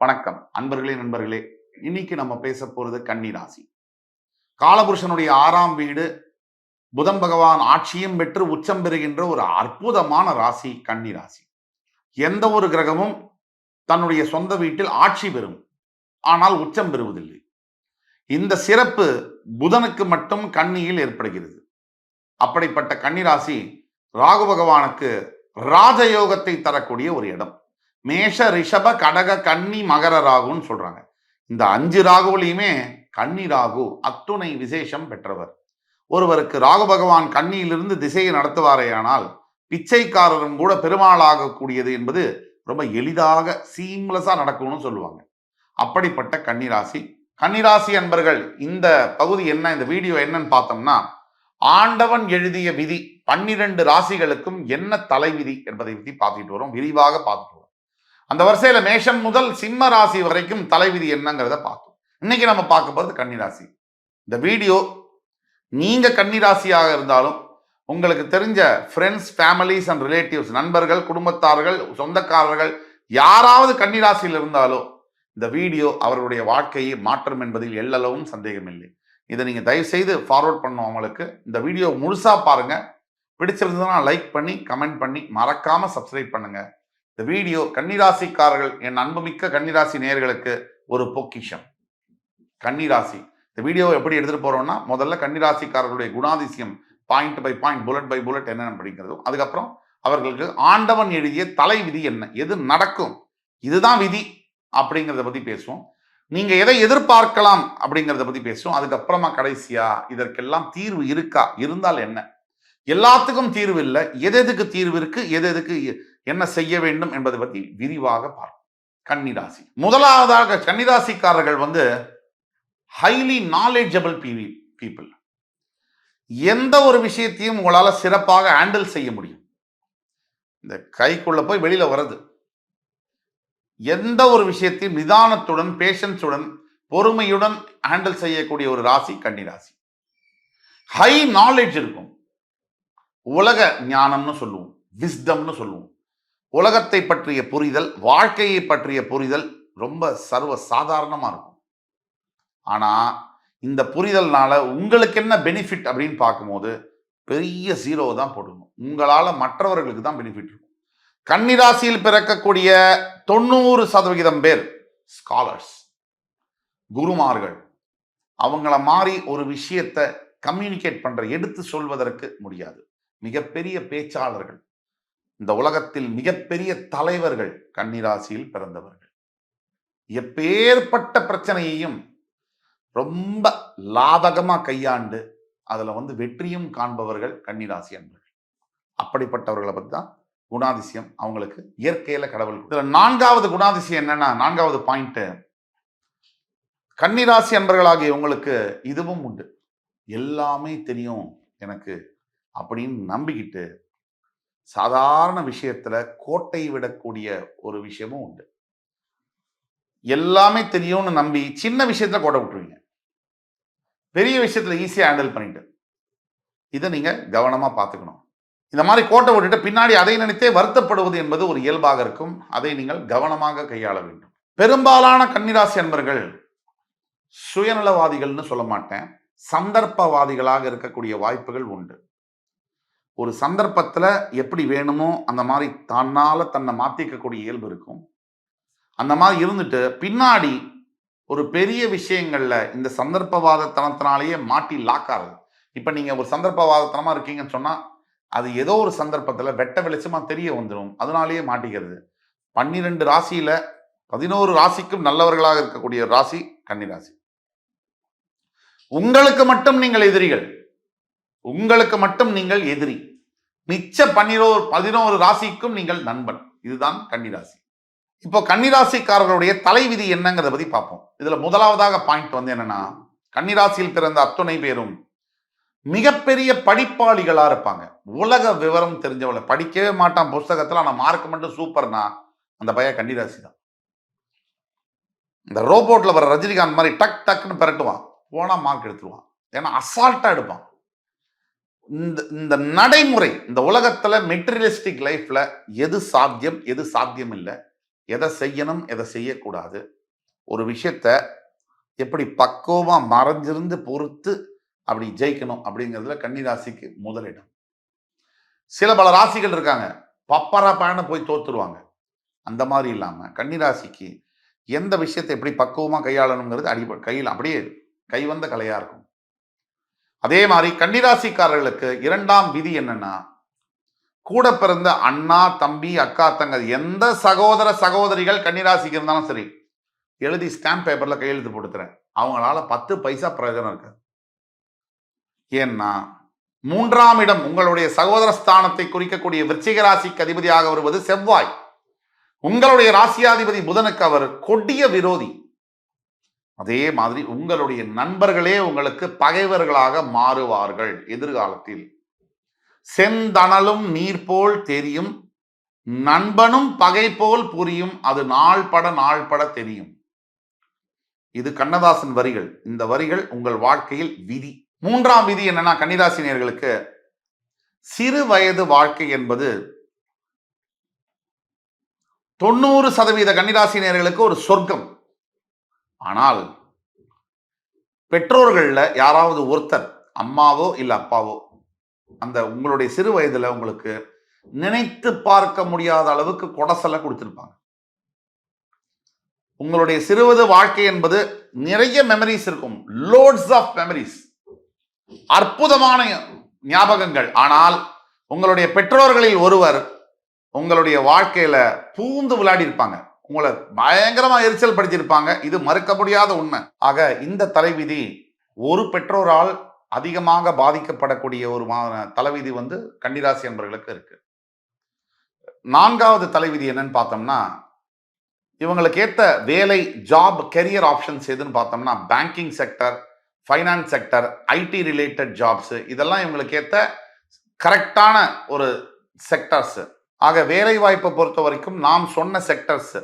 வணக்கம் அன்பர்களே நண்பர்களே. இன்னைக்கு நம்ம பேச போறது கன்னி ராசி. காலபுருஷனுடைய 6ஆம் வீடு, புதன் பகவான் ஆட்சியும் பெற்று உச்சம் பெறுகின்ற ஒரு அற்புதமான ராசி கன்னி ராசி. எந்த ஒரு கிரகமும் தன்னுடைய சொந்த வீட்டில் ஆட்சி பெறும், ஆனால் உச்சம் பெறுவதில்லை. இந்த சிறப்பு புதனுக்கு மட்டும் கன்னியில் ஏற்படுகிறது. அப்படிப்பட்ட கன்னி ராசி ராகு பகவானுக்கு ராஜயோகத்தை தரக்கூடிய ஒரு இடம். மேஷ, ரிஷப, கடக, கன்னி, மகர ராகுன்னு சொல்றாங்க. இந்த 5 ராகுவிலையுமே கன்னி ராகு அத்துணை விசேஷம் பெற்றவர். ஒருவருக்கு ராகு பகவான் கன்னியிலிருந்து திசையை நடத்துவாரேயானால் பிச்சைக்காரரும் கூட பெருமாளாகக்கூடியது என்பது ரொம்ப எளிதாக சீம்லஸா நடக்கும்னு சொல்லுவாங்க. அப்படிப்பட்ட கன்னிராசி. கன்னிராசி அன்பர்கள், இந்த பகுதி என்ன, இந்த வீடியோ என்னன்னு பார்த்தோம்னா, ஆண்டவன் எழுதிய விதி 12 ராசிகளுக்கும் என்ன தலைவிதி என்பதை பற்றி பார்த்துட்டு வரோம், விரிவாக பார்த்துட்டு வரோம். அந்த வரிசையில மேஷம் முதல் சிம்ம ராசி வரைக்கும் தலைவிதி என்னங்கிறத பார்த்தோம். இன்னைக்கு நம்ம பார்க்க போறது கன்னிராசி. இந்த வீடியோ நீங்க கன்னிராசியாக இருந்தாலும், உங்களுக்கு தெரிஞ்ச ஃப்ரெண்ட்ஸ், ஃபேமிலிஸ் அண்ட் ரிலேட்டிவ்ஸ், நண்பர்கள், குடும்பத்தார்கள், சொந்தக்காரர்கள் யாராவது கன்னிராசியில் இருந்தாலும் இந்த வீடியோ அவர்களுடைய வாழ்க்கையை மாற்றும் என்பதில் எள்ளளவும் சந்தேகம் இல்லை. இதை நீங்க தயவு செய்து ஃபார்வர்ட் பண்ணணும். அவங்களுக்கு இந்த வீடியோ முழுசா பாருங்க. பிடிச்சிருந்ததுன்னா லைக் பண்ணி கமெண்ட் பண்ணி மறக்காம சப்ஸ்கிரைப் பண்ணுங்க. இந்த வீடியோ கன்னிராசிக்காரர்கள், என் அன்புமிக்க கன்னிராசி நேயர்களுக்கு ஒரு பொக்கிஷம். கன்னிராசி இந்த வீடியோ எப்படி எடுத்துட்டு போறோம்னா, முதல்ல கன்னிராசிக்காரர்களுடைய குணாதிசயம் point by point, bullet by bullet என்ன படிக்கிறதும், அதுக்கப்புறம் அவர்களுக்கு ஆண்டவன் எழுதிய தலை விதி என்ன, எது நடக்கும், இதுதான் விதி அப்படிங்கிறத பத்தி பேசுவோம். நீங்க எதை எதிர்பார்க்கலாம் அப்படிங்கிறத பத்தி பேசுவோம். அதுக்கப்புறமா கடைசியா இதற்கெல்லாம் தீர்வு இருக்கா, இருந்தால் என்ன, எல்லாத்துக்கும் தீர்வு இல்லை, எதுக்கு தீர்வு இருக்கு, எதுக்கு என்ன செய்ய வேண்டும் என்பதை பற்றி விரிவாக பார்ப்போம். கன்னிராசி. முதலாவதாக கன்னிராசிக்காரர்கள் ஹைலி நாலேஜபிள் பீப்புள். எந்த ஒரு விஷயத்தையும் உங்களால சிறப்பாக ஹேண்டில் செய்ய முடியும். இந்த கைக்குள்ள போய் வெளியில வர்றது, எந்த ஒரு விஷயத்தையும் நிதானத்துடன், பேஷன்ஸுடன், பொறுமையுடன் ஹேண்டில் செய்யக்கூடிய ஒரு ராசி கன்னிராசி. ஹை நாலேஜ் இருக்கும். உலக ஞானம்னு சொல்லுவோம், விஸ்டம்னு சொல்லுவோம். உலகத்தை பற்றிய புரிதல், வாழ்க்கையை பற்றிய புரிதல் ரொம்ப சர்வ சாதாரணமா இருக்கும். ஆனா இந்த புரிதல்னால உங்களுக்கு என்ன பெனிஃபிட் அப்படின்னு பார்க்கும்போது பெரிய ஜீரோ தான் போடணும். உங்களால மற்றவர்களுக்கு தான் பெனிஃபிட் இருக்கும். கன்னிராசியில் பிறக்கக்கூடிய 90% பேர் ஸ்காலர்ஸ், குருமார்கள். அவங்கள மாறி ஒரு விஷயத்தை கம்யூனிகேட் பண்ற, எடுத்து சொல்வதற்கு முடியாது. மிகப்பெரிய பேச்சாளர்கள், இந்த உலகத்தில் மிகப்பெரிய தலைவர்கள் கன்னிராசியில் பிறந்தவர்கள். எப்பேற்பட்ட பிரச்சனையையும் ரொம்ப லாபகமா கையாண்டு அதுல வெற்றியும் காண்பவர்கள் கன்னிராசி அன்பர்கள். அப்படிப்பட்டவர்களை பற்றி தான் குணாதிசயம் அவங்களுக்கு இயற்கையில கடவுள். இதுல 4வது குணாதிசயம் என்னன்னா, 4வது பாயிண்ட், கன்னிராசி அன்பர்களாகிய உங்களுக்கு இதுவும் உண்டு. எல்லாமே தெரியும் எனக்கு அப்படின்னு நம்பிக்கிட்டு சாதாரண விஷயத்துல கோட்டை விடக்கூடிய ஒரு விஷயமும் உண்டு. எல்லாமே தெரியும்னு நம்பி சின்ன விஷயத்துல கோட்டை விட்டுருவீங்க, பெரிய விஷயத்துல ஈஸியா ஹேண்டில் பண்ணிட்டு. இதை நீங்க கவனமா பார்த்துக்கணும். இந்த மாதிரி கோட்டை விட்டுட்டு பின்னாடி அதை நினைத்தே வருத்தப்படுவது என்பது ஒரு இயல்பாக இருக்கும். அதை நீங்கள் கவனமாக கையாள வேண்டும். பெரும்பாலான கன்னிராசி அன்பர்கள் சுயநலவாதிகள்னு சொல்ல மாட்டேன், சந்தர்ப்பவாதிகளாக இருக்கக்கூடிய வாய்ப்புகள் உண்டு. ஒரு சந்தர்ப்பத்துல எப்படி வேணுமோ அந்த மாதிரி தன்னை மாத்திக்கக்கூடிய இயல்பு இருக்கும். அந்த மாதிரி இருந்துட்டு பின்னாடி ஒரு பெரிய விஷயங்கள்ல இந்த சந்தர்ப்பவாதத்தனத்தினாலேயே மாட்டி லாக்காரு. இப்ப நீங்க ஒரு சந்தர்ப்பவாதத்தனமா இருக்கீங்கன்னு சொன்னா அது ஏதோ ஒரு சந்தர்ப்பத்துல வெட்ட வெளிச்சமா தெரிய வந்துடும், அதனாலேயே மாட்டிக்கிறது. 12 ராசியில 11 ராசிக்கும் நல்லவர்களாக இருக்கக்கூடிய ராசி கன்னிராசி. உங்களுக்கு மட்டும் நீங்கள் எதிரிகள், உங்களுக்கு மட்டும் நீங்கள் எதிரி, மிச்ச 11 ராசிக்கும் நீங்கள் நண்பன். இதுதான் கன்னிராசி. இப்போ கன்னிராசிக்காரர்களுடைய தலைவிதி என்னங்கிறத பத்தி பார்ப்போம். இதுல முதலாவதாக பாயிண்ட் என்னன்னா, கன்னிராசியில் பிறந்த அத்துணை பேரும் மிகப்பெரிய படிப்பாளிகளா இருப்பாங்க. உலக விவரம் தெரிஞ்சவள, படிக்கவே மாட்டான் புஸ்தகத்துல, ஆனா மார்க் மட்டும் சூப்பர்னா அந்த பையன் கன்னிராசி தான். இந்த ரோபோட்ல வர ரஜினிகாந்த் மாதிரி டக் டக்குன்னு பெரட்டுவான், போனா மார்க் எடுத்துருவான். ஏன்னா அசால்ட்டா எடுப்பான். இந்த நடைமுறை, இந்த உலகத்துல மெட்டீரியலிஸ்டிக் லைஃப்ல எது சாத்தியம் எது சாத்தியம் இல்லை, எதை செய்யணும், எதை செய்யக்கூடாது, ஒரு விஷயத்த எப்படி பக்குவமா மறைஞ்சிருந்து பொறுத்து அப்படி ஜெயிக்கணும் அப்படிங்கிறதுல கன்னிராசிக்கு முதலிடம். சில பல ராசிகள் இருக்காங்க, பப்பரா பயண போய் தோத்துருவாங்க. அந்த மாதிரி இல்லாம கன்னிராசிக்கு எந்த விஷயத்தை எப்படி பக்குவமா கையாளணுங்கிறது கையில் அப்படியே கைவந்த கலையா இருக்கும். அதே மாதிரி கன்னிராசிக்காரர்களுக்கு 2ஆம் விதி என்னன்னா, கூட பிறந்த அண்ணா, தம்பி, அக்கா, தங்க எந்த சகோதர சகோதரிகள் கன்னிராசிக்கு இருந்தாலும் சரி, எழுதி ஸ்டாம்ப் பேப்பர்ல கையெழுத்து போட்டுக்கிறேன். அவங்களால 10 பைசா பிரயோஜனம் இருக்காது. ஏன்னா 3ஆம் இடம் உங்களுடைய சகோதர ஸ்தானத்தை குறிக்கக்கூடிய விருச்சிக ராசிக்கு அதிபதியாக வருவது செவ்வாய். உங்களுடைய ராசியாதிபதி புதனுக்கு அவர் கொடிய விரோதி. அதே மாதிரி உங்களுடைய நண்பர்களே உங்களுக்கு பகைவர்களாக மாறுவார்கள் எதிர்காலத்தில். செந்தணலும் நீர் போல் தெரியும், நண்பனும் பகை போல் புரியும், அது நாள்பட தெரியும். இது கண்ணதாசன் வரிகள். இந்த வரிகள் உங்கள் வாழ்க்கையில் விதி. 3ஆம் விதி என்னன்னா, கன்னிராசினியர்களுக்கு சிறு வயது வாழ்க்கை என்பது 90% கன்னிராசினியர்களுக்கு ஒரு சொர்க்கம். ஆனால் பெற்றோர்கள்ல யாராவது ஒருத்தர், அம்மாவோ இல்ல அப்பாவோ, அந்த உங்களுடைய சிறு வயதுல உங்களுக்கு நினைத்து பார்க்க முடியாத அளவுக்கு கொடசலை கொடுத்திருப்பாங்க. உங்களுடைய சிறுவது வாழ்க்கை என்பது நிறைய மெமரிஸ் இருக்கும், லோட்ஸ் ஆஃப் மெமரிஸ், அற்புதமான ஞாபகங்கள். ஆனால் உங்களுடைய பெற்றோர்களில் ஒருவர் உங்களுடைய வாழ்க்கையில பூந்து விளையாடி இருப்பாங்க, உங்களை பயங்கரமா எரிச்சல் படுத்தியிருப்பாங்க. இது மறுக்க முடியாத உண்மை. ஆக இந்த தலைவிதி ஒரு பெற்றோரால் அதிகமாக பாதிக்கப்படக்கூடிய ஒரு தலைவிதி கன்னிராசி என்பவர்களுக்கு இருக்கு. 4வது தலைவிதி என்னன்னு பார்த்தோம்னா, இவங்களுக்கு ஏற்ற வேலை, ஜாப், கெரியர் ஆப்ஷன்ஸ் எதுன்னு பார்த்தோம்னா, banking sector, finance sector, IT related jobs, இதெல்லாம் இவங்களுக்கு ஏற்ற கரெக்டான ஒரு செக்டர்ஸ். ஆக வேலை வாய்ப்பை பொறுத்த வரைக்கும் நாம் சொன்ன செக்டர்ஸ்,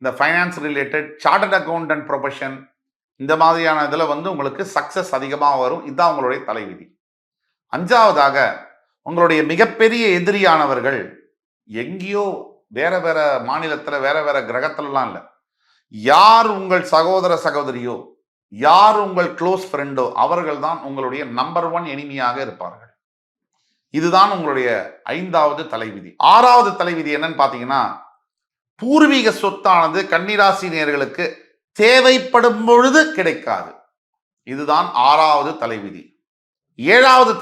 இந்த finance related, chartered accountant profession, இந்த மாதிரியான இதில் உங்களுக்கு சக்சஸ் அதிகமாக வரும். இதுதான் உங்களுடைய தலைவிதி. 5வதாக உங்களுடைய மிகப்பெரிய எதிரியானவர்கள் எங்கேயோ வேற வேற மாநிலத்தில், வேற வேற கிரகத்திலலாம் இல்லை, யார் உங்கள் சகோதர சகோதரியோ, யார் உங்கள் க்ளோஸ் ஃப்ரெண்டோ, அவர்கள் தான் உங்களுடைய நம்பர் 1 எனிமியாக இருப்பார்கள். இதுதான் உங்களுடைய 5வது தலைவிதி. 6வது தலைவிதி என்னன்னு பார்த்தீங்கன்னா, பூர்வீக சொத்தானது கன்னிராசி நேயர்களுக்கு தேவைப்படும் பொழுது கிடைக்காது. இதுதான் 6வது தலைவிதி. 7வது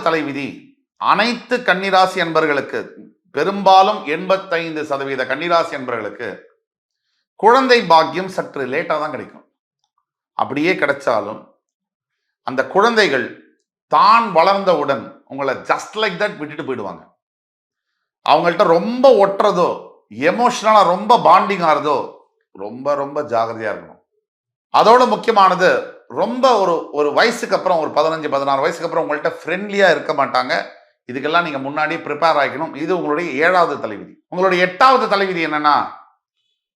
தலைவிதி அனைத்து கன்னிராசி என்பர்களுக்கு, பெரும்பாலும் 85% கன்னிராசி என்பர்களுக்கு குழந்தை பாக்கியம் சற்று லேட்டா தான் கிடைக்கும். அப்படியே கிடைச்சாலும் அந்த குழந்தைகள் தான் வளர்ந்தவுடன் உங்களை ஜஸ்ட் லைக் தட் விட்டுட்டு போயிடுவாங்க. அவங்கள்ட்ட ரொம்ப ஒட்டுறதோ, எமோஷனலா ரொம்ப பாண்டிங் ஆறதோ ரொம்ப ரொம்ப ஜாகிரதையா இருக்கணும். அதோட முக்கியமானது, ரொம்ப ஒரு வயசுக்கு அப்புறம், ஒரு 15-16 வயசுக்கு அப்புறம் உங்கள்கிட்ட ஃப்ரெண்ட்லியா இருக்க மாட்டாங்க. இதுக்கெல்லாம் நீங்க முன்னாடி ப்ரிப்பேர் ஆகிக்கணும். இது உங்களுடைய 7வது தலைவிதி. உங்களுடைய 8வது தலைவிதி என்னன்னா,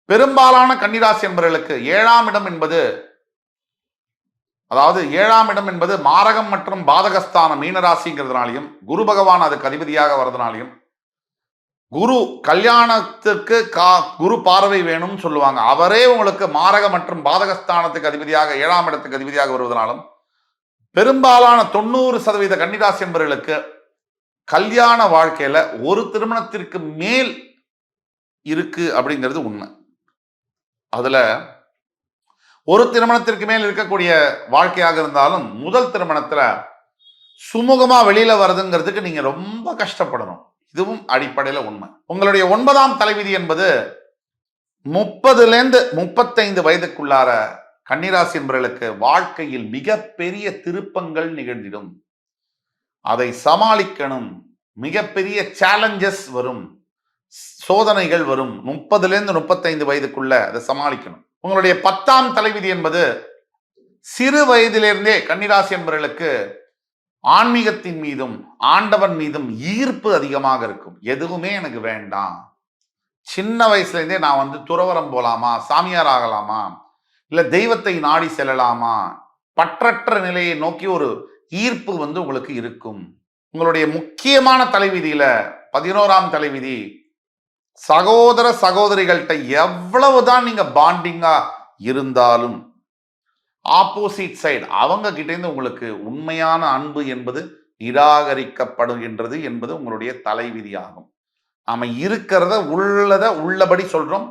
பெரும்பாலான கன்னிராசி என்பவர்களுக்கு 7ஆம் இடம் என்பது, அதாவது 7ஆம் இடம் என்பது மாரகம் மற்றும் பாதகஸ்தானம் மீனராசிங்கிறதுனாலையும், குரு பகவான் அதுக்கு அதிபதியாக வர்றதுனாலையும், குரு கல்யாணத்திற்கு குரு பார்வை வேணும்னு சொல்லுவாங்க. அவரே உங்களுக்கு மாரக மற்றும் பாதகஸ்தானத்துக்கு அதிபதியாக, 7ஆம் இடத்துக்கு அதிபதியாக வருவதனாலும், பெரும்பாலான 90% கன்னிராசி என்பவர்களுக்கு கல்யாண வாழ்க்கையில ஒரு திருமணத்திற்கு மேல் இருக்கு அப்படிங்கிறது உண்மை. அதுல ஒரு திருமணத்திற்கு மேல் இருக்கக்கூடிய வாழ்க்கையாக இருந்தாலும், முதல் திருமணத்துல சுமூகமா வெளியில வருதுங்கிறதுக்கு நீங்க ரொம்ப கஷ்டப்படணும். இதுவும் அடிப்படையில உண்மை. உங்களுடைய 9ஆம் தலைவிதி என்பது 30லேருந்து 35 வயதுக்குள்ளார கன்னிராசி என்பவர்களுக்கு வாழ்க்கையில் மிகப்பெரிய திருப்பங்கள் நிகழ்ந்திடும். அதை சமாளிக்கணும். மிகப்பெரிய சேலஞ்சஸ் வரும், சோதனைகள் வரும். 30லேருந்து 35 வயதுக்குள்ள அதை சமாளிக்கணும். உங்களுடைய 10ஆம் தலைவிதி என்பது சிறு வயதிலிருந்தே கன்னிராசி என்பவர்களுக்கு ஆன்மீகத்தின் மீதும் ஆண்டவன் மீதும் ஈர்ப்பு அதிகமாக இருக்கும். எதுவுமே எனக்கு வேண்டாம், சின்ன வயசுல இருந்தே நான் துறவரம் போலாமா, சாமியார் ஆகலாமா, இல்ல தெய்வத்தை நாடி செல்லலாமா, பற்றற்ற நிலையை நோக்கி ஒரு ஈர்ப்பு உங்களுக்கு இருக்கும். உங்களுடைய முக்கியமான தலைவிதியில 11ஆம் தலைவிதி சகோதர சகோதரிகள்கிட்ட எவ்வளவுதான் நீங்க பாண்டிங்கா இருந்தாலும் ஆப்போசிட் சைடு அவங்க கிட்ட இருந்து உங்களுக்கு உண்மையான அன்பு என்பது நிராகரிக்கப்படுகின்றது என்பது உங்களுடைய தலைவிதி ஆகும். நாம இருக்கிறத உள்ளபடி சொல்றோம்,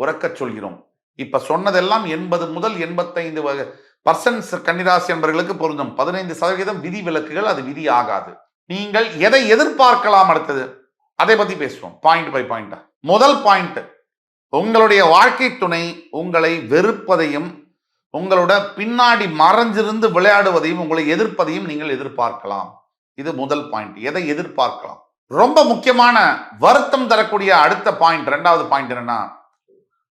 உறக்க சொல்கிறோம். இப்ப சொன்னதெல்லாம் 80 முதல் 85% கன்னிராசி என்பவர்களுக்கு பொருந்தும். 15% விதி விலக்குகள், அது விதி ஆகாது. நீங்கள் எதை எதிர்பார்க்கலாம் அடுத்தது அதை பத்தி பேசுவோம் பாயிண்ட் பை பாயிண்டா. முதல் பாயிண்ட், உங்களுடைய வாழ்க்கை துணை உங்களை வெறுப்பதையும் உங்களோட பின்னாடி மறைஞ்சிருந்து விளையாடுவதையும் உங்களை எதிர்ப்பதையும் நீங்கள் எதிர்பார்க்கலாம். இது முதல் பாயிண்ட். எதை எதிர்பார்க்கலாம்? ரொம்ப முக்கியமான வருத்தம் தரக்கூடிய அடுத்த பாயிண்ட், இரண்டாவது பாயிண்ட் என்னன்னா,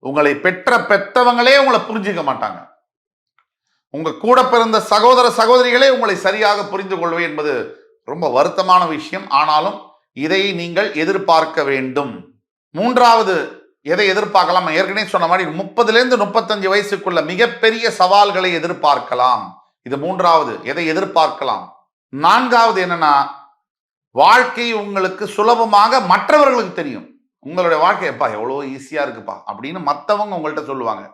உங்களை பெற்றவங்களே உங்களை புரிஞ்சுக்க மாட்டாங்க. உங்க கூட பிறந்த சகோதர சகோதரிகளே உங்களை சரியாக புரிந்து கொள்வது என்பது ரொம்ப வருத்தமான விஷயம். ஆனாலும் இதை நீங்கள் எதிர்பார்க்க வேண்டும். மூன்றாவது எதை எதிர்பார்க்கலாம்? ஏற்கனவே சொன்ன மாதிரி 30 to 35 வயசுக்குள்ள மிகப்பெரிய சவால்களை எதிர்பார்க்கலாம். இது மூன்றாவது, எதை எதிர்பார்க்கலாம். நான்காவது என்னன்னா, வாழ்க்கை உங்களுக்கு சுலபமாக மற்றவர்களுக்கு தெரியும். உங்களுடைய வாழ்க்கை எப்பா எவ்வளோ ஈஸியா இருக்குப்பா அப்படின்னு மற்றவங்க உங்கள்கிட்ட சொல்லுவாங்க.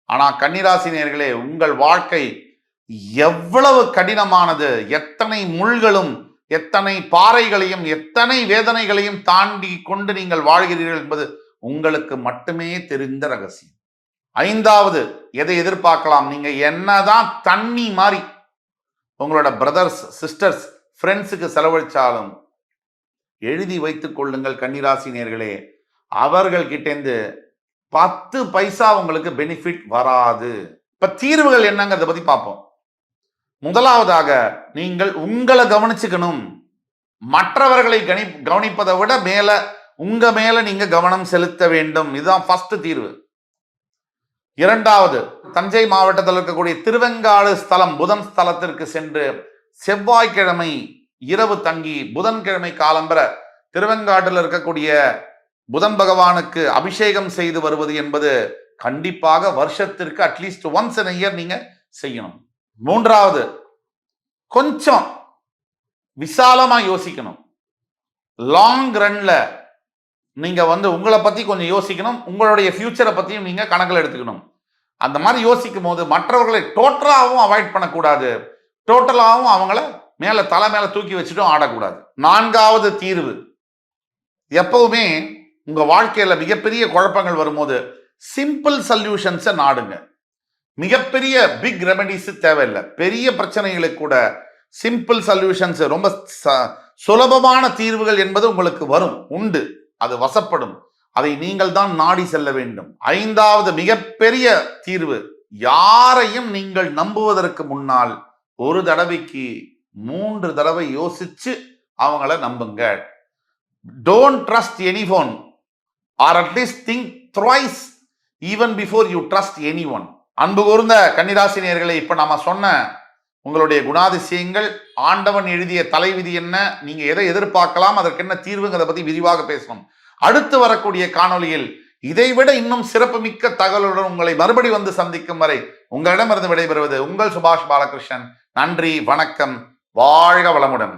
ஆனா கன்னிராசி நேயர்களே, உங்கள் வாழ்க்கை எவ்வளவு கடினமானது, எத்தனை முள்களும் எத்தனை பாறைகளையும் எத்தனை வேதனைகளையும் தாண்டி கொண்டு நீங்கள் வாழ்கிறீர்கள் என்பது உங்களுக்கு மட்டுமே தெரிந்த ரகசியம். ஐந்தாவது எதை எதிர்பார்க்கலாம்? நீங்க என்னதான் தண்ணி மாதிரி உங்களோட பிரதர்ஸ் சிஸ்டர்ஸ் ஃப்ரெண்ட்ஸுக்கு செலவழிச்சாலும் எழுதி வைத்துக் கொள்ளுங்கள் கன்னிராசி நேயர்களே, அவர்கள் கிட்டேந்து 10 பைசா உங்களுக்கு பெனிஃபிட் வராது. இப்ப தீர்வுகள் என்னங்கிறத பத்தி பார்ப்போம். முதலாவதாக நீங்கள் உங்களை கவனிச்சுக்கணும். மற்றவர்களை கவனிப்பதை விட மேல உங்க மேல நீங்க கவனம் செலுத்த வேண்டும். இதுதான் ஃபர்ஸ்ட் தீர்வு. இரண்டாவது, தஞ்சை மாவட்டத்தில் இருக்கக்கூடிய திருவெங்காடு ஸ்தலம் புதன் ஸ்தலத்திற்கு சென்று செவ்வாய்க்கிழமை இரவு தங்கி புதன்கிழமை காலம்பர திருவெங்காட்டில் இருக்கக்கூடிய புதன் பகவானுக்கு அபிஷேகம் செய்து வருவது என்பது கண்டிப்பாக வருஷத்திற்கு at least once in a year நீங்க செய்யணும். மூன்றாவது, கொஞ்சம் விசாலமா யோசிக்கணும். லாங் ரன்ல நீங்க உங்களை பத்தி கொஞ்சம் யோசிக்கணும். உங்களுடைய ஃபியூச்சரை பத்தியும் நீங்க கணக்கில் எடுத்துக்கணும். அந்த மாதிரி யோசிக்கும் போது மற்றவர்களை டோட்டலாகவும் அவாய்ட் பண்ணக்கூடாது, டோட்டலாகவும் அவங்கள தலை மேல தூக்கி வச்சுட்டும் ஆடக்கூடாது. நான்காவது தீர்வு, எப்பவுமே உங்க வாழ்க்கையில மிகப்பெரிய குழப்பங்கள் வரும்போது சிம்பிள் சொல்யூஷன்ஸை நாடுங்க. மிகப்பெரிய பிக் ரெமெடிஸ் தேவையில்லை. பெரிய பிரச்சனைகளுக்கு கூட சிம்பிள் சொல்யூஷன்ஸ், ரொம்ப சுலபமான தீர்வுகள் என்பது உங்களுக்கு வரும், உண்டு, அது வசப்படும். அதை நீங்கள் தான் நாடி செல்ல வேண்டும். ஐந்தாவது மிகப்பெரிய தீர்வு, யாரையும் நீங்கள் நம்புவதற்கு முன்னால் ஒரு தடவைக்கு 3 தடவை யோசிச்சு அவங்கள நம்புங்க. Don't trust anyone, or at least think thrice even before you trust anyone. அன்பு கூர்ந்த கன்னிராசி நேயர்களே, இப்ப நாம சொன்ன உங்களுடைய குணாதிசயங்கள், ஆண்டவன் எழுதிய தலைவிதி என்ன, நீங்க எதை எதிர்பார்க்கலாம், அதற்கு என்ன தீர்வுங்கிறத பத்தி விரிவாக பேசணும். அடுத்து வரக்கூடிய காணொலியில் இதைவிட இன்னும் சிறப்புமிக்க தகவலுடன் உங்களை மறுபடி சந்திக்கும் வரை உங்களிடமிருந்து விடைபெறுவது உங்கள் சுபாஷ் பாலகிருஷ்ணன். நன்றி, வணக்கம், வாழ்க வளமுடன்.